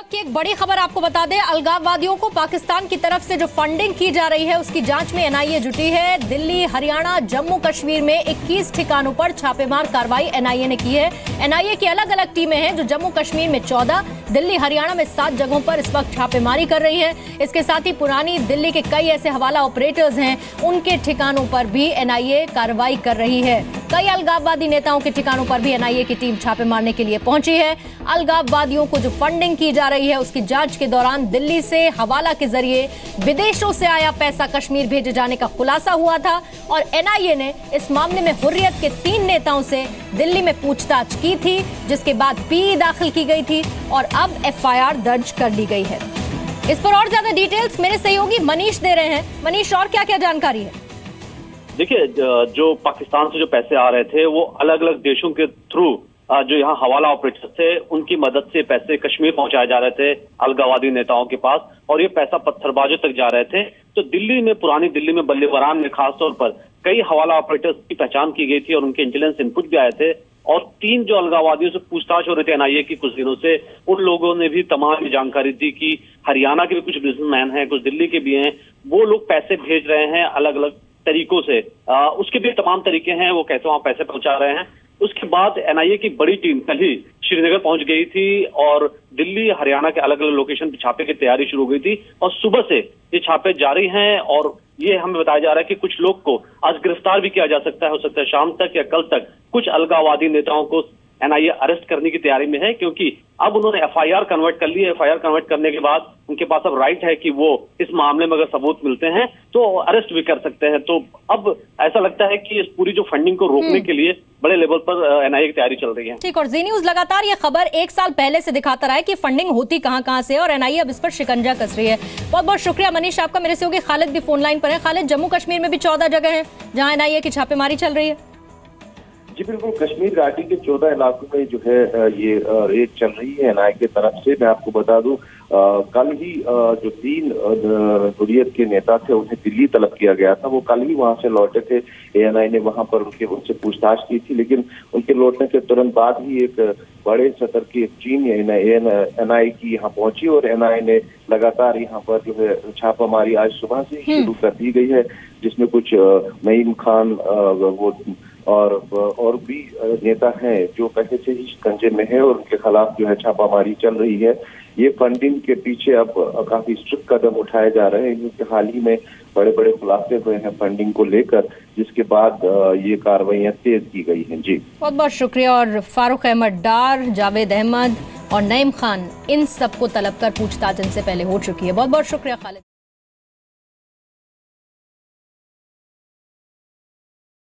वक्त की एक बड़ी खबर आपको बता दें, अलगाववादियों को पाकिस्तान की तरफ से जो फंडिंग की जा रही है उसकी जांच में एनआईए जुटी है। दिल्ली, हरियाणा, जम्मू कश्मीर में 21 ठिकानों पर छापेमार कार्रवाई एनआईए ने की है। एनआईए की अलग अलग टीमें हैं जो जम्मू कश्मीर में 14, दिल्ली, हरियाणा में 7 जगहों पर इस वक्त छापेमारी कर रही है। इसके साथ ही पुरानी दिल्ली के कई ऐसे हवाला ऑपरेटर्स हैं, उनके ठिकानों पर भी एनआईए कार्रवाई कर रही है। कई अलगाववादी नेताओं के ठिकानों पर भी एनआईए की टीम छापे मारने के लिए पहुंची है। अलगाववादियों को जो फंडिंग की जा रही है उसकी जांच के दौरान दिल्ली से हवाला के जरिए विदेशों से आया पैसा कश्मीर भेजे जाने का खुलासा हुआ था और एनआईए ने इस मामले में हुर्रियत के 3 नेताओं से दिल्ली में पूछताछ की थी, जिसके बाद पीई दाखिल की गई थी और अब एफआईआर दर्ज कर ली गई है। इस पर और ज्यादा डिटेल्स मेरे सहयोगी मनीष दे रहे हैं। मनीष, और क्या क्या जानकारी है? देखिए, जो पाकिस्तान से जो पैसे आ रहे थे वो अलग अलग देशों के थ्रू जो यहाँ हवाला ऑपरेटर थे उनकी मदद से पैसे कश्मीर पहुंचाए जा रहे थे अलगाववादी नेताओं के पास, और ये पैसा पत्थरबाजों तक जा रहे थे। तो दिल्ली में, पुरानी दिल्ली में बल्लेवरान में खासतौर पर कई हवाला ऑपरेटर्स की पहचान की गई थी और उनके इंटेलिजेंस इनपुट भी आए थे। और 3 जो अलगाववादियों से पूछताछ हो रही थी एनआईए की कुछ दिनों से, उन लोगों ने भी तमाम जानकारी दी कि हरियाणा के भी कुछ बिजनेसमैन हैं, कुछ दिल्ली के भी हैं, वो लोग पैसे भेज रहे हैं अलग अलग तरीकों से। उसके भी तमाम तरीके हैं, वो कैसे वहां पैसे पहुंचा रहे हैं। उसके बाद एनआईए की बड़ी टीम कल ही श्रीनगर पहुंच गई थी और दिल्ली, हरियाणा के अलग अलग लोकेशन पर छापे की तैयारी शुरू हो गई थी और सुबह से ये छापे जारी हैं। और ये हमें बताया जा रहा है कि कुछ लोग को आज गिरफ्तार भी किया जा सकता है, हो सकता है शाम तक या कल तक कुछ अलगाववादी नेताओं को एनआईए अरेस्ट करने की तैयारी में है, क्योंकि अब उन्होंने एफआईआर कन्वर्ट कर ली है। एफआईआर कन्वर्ट करने के बाद उनके पास अब राइट है कि वो इस मामले में अगर सबूत मिलते हैं तो अरेस्ट भी कर सकते हैं। तो अब ऐसा लगता है कि इस पूरी जो फंडिंग को रोकने के लिए बड़े लेवल पर एनआईए की तैयारी चल रही है। ठीक, और जी न्यूज लगातार ये खबर 1 साल पहले से दिखाता रहा है कि फंडिंग होती कहां से और एनआईए अब इस पर शिकंजा कस रही है। बहुत बहुत शुक्रिया मनीष आपका। मेरे सहयोगी खालिद भी फोन लाइन पर है। खालिद, जम्मू कश्मीर में भी 14 जगह है जहां एनआईए की छापेमारी चल रही है। जी बिल्कुल, कश्मीर घाटी के 14 इलाकों में जो है ये रेड चल रही है एनआईए की तरफ से। मैं आपको बता दूं, कल ही जो 3 हुर्रियत के नेता थे उन्हें दिल्ली तलब किया गया था। वो कल ही वहां से लौटे थे। एएनआई ने वहां पर उनसे पूछताछ की थी, लेकिन उनके लौटने के तुरंत बाद ही एक बड़े स्तर की टीम एनआईए की यहाँ पहुंची और एनआईए ने लगातार यहाँ पर जो है छापामारी आज सुबह से शुरू कर दी गई है, जिसमें कुछ नईम खान वो और भी नेता हैं जो पहले से ही शिकंजे में है और उनके खिलाफ जो है छापामारी चल रही है। ये फंडिंग के पीछे अब काफी स्ट्रिक्ट कदम उठाए जा रहे हैं, क्योंकि हाल ही में बड़े बड़े खुलासे हुए हैं फंडिंग को लेकर, जिसके बाद ये कार्रवाइयां तेज की गई हैं। जी बहुत बहुत शुक्रिया। और फारूक अहमद डार, जावेद अहमद और नईम खान, इन सबको तलब कर पूछताछ इनसे पहले हो चुकी है। बहुत बहुत शुक्रिया खालिद।